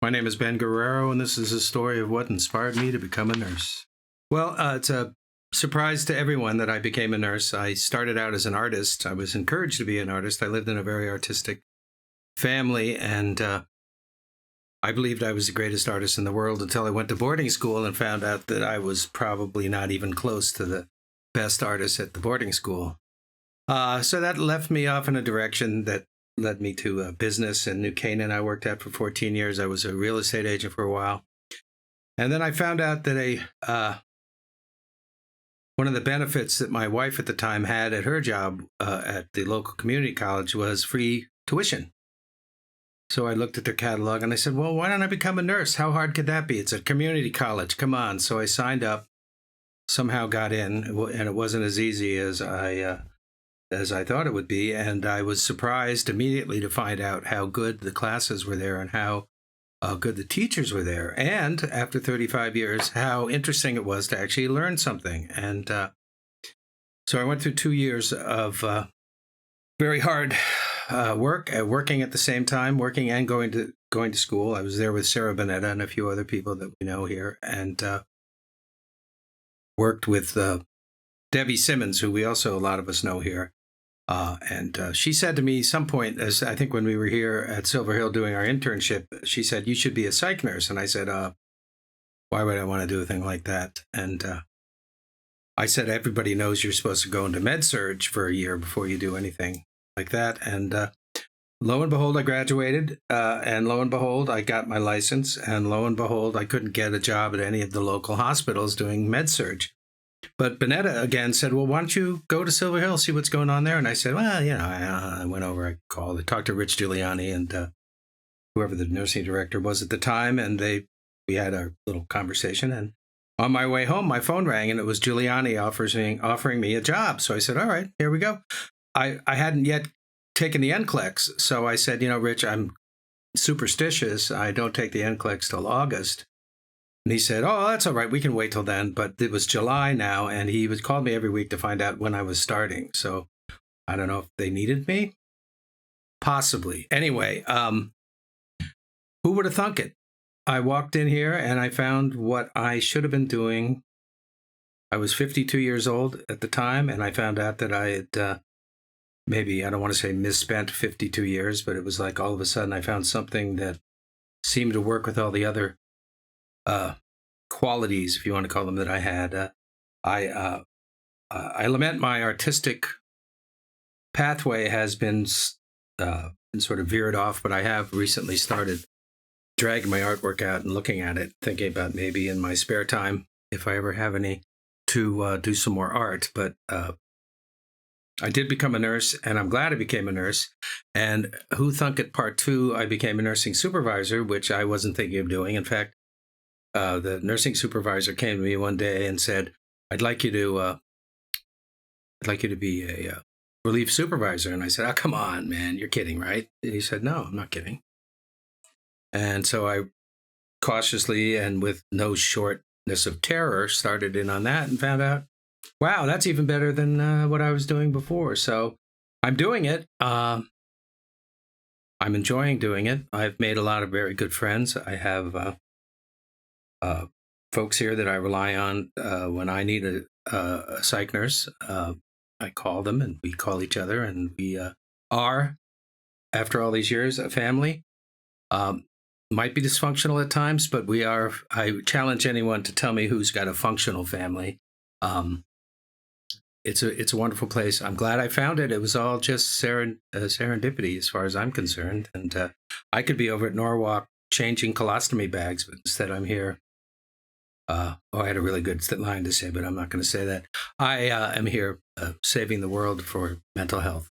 My name is Ben Guerrero, and this is a story of what inspired me to become a nurse. Well, it's a surprise to everyone that I became a nurse. I started out as an artist. I was encouraged to be an artist. I lived in a very artistic family, and I believed I was the greatest artist in the world until I went to boarding school and found out that I was probably not even close to the best artist at the boarding school. So that left me off in a direction that led me to a business in New Canaan I worked at for 14 years. I was a real estate agent for a while. And then I found out that one of the benefits that my wife at the time had at her job at the local community college was free tuition. So I looked at their catalog and I said, well, why don't I become a nurse? How hard could that be? It's a community college. Come on. So I signed up, somehow got in, and it wasn't as easy as I thought it would be. And I was surprised immediately to find out how good the classes were there and how good the teachers were there. And after 35 years, how interesting it was to actually learn something. And so I went through 2 years of very hard working at the same time, working and going to school. I was there with Sarah Bonetta and a few other people that we know here, and worked with Debbie Simmons, who a lot of us know here. And she said to me some point, as I think when we were here at Silver Hill doing our internship, she said, you should be a psych nurse. And I said, why would I want to do a thing like that? And I said, everybody knows you're supposed to go into med surg for a year before you do anything like that. And lo and behold, I graduated, and lo and behold, I got my license, and lo and behold, I couldn't get a job at any of the local hospitals doing med surg. But Bonetta again said, well, why don't you go to Silver Hill, see what's going on there? And I said, well, I went over, I called, I talked to Rich Giuliani and whoever the nursing director was at the time, and we had a little conversation. And on my way home, my phone rang, and it was Giuliani offering me a job. So I said, all right, here we go. I hadn't yet taken the NCLEX, so I said, Rich, I'm superstitious. I don't take the NCLEX till August. And he said, oh, that's all right. We can wait till then. But it was July now, and he would call me every week to find out when I was starting. So I don't know if they needed me. Possibly. Anyway, who would have thunk it? I walked in here and I found what I should have been doing. I was 52 years old at the time, and I found out that I had maybe, I don't want to say misspent 52 years, but it was like all of a sudden I found something that seemed to work with all the other qualities, if you want to call them, that I had. I lament my artistic pathway has been sort of veered off, but I have recently started dragging my artwork out and looking at it, thinking about maybe in my spare time, if I ever have any, to do some more art. But I did become a nurse, and I'm glad I became a nurse. And Who Thunk It Part 2, I became a nursing supervisor, which I wasn't thinking of doing. In fact, the nursing supervisor came to me one day and said, I'd like you to be a relief supervisor. And I said, oh, come on, man, you're kidding, right? And he said, no, I'm not kidding. And so I cautiously and with no shortness of terror started in on that and found out, wow, that's even better than what I was doing before. So I'm doing it. I'm enjoying doing it. I've made a lot of very good friends. I have folks here that I rely on when I need a psych nurse. I call them and we call each other, and we are, after all these years, a family. Might be dysfunctional at times, but we are. I challenge anyone to tell me who's got a functional family. It's a wonderful place. I'm glad I found it. It was all just serendipity as far as I'm concerned. And I could be over at Norwalk changing colostomy bags, but instead I'm here. I had a really good line to say, but I'm not going to say that. I am here saving the world for mental health.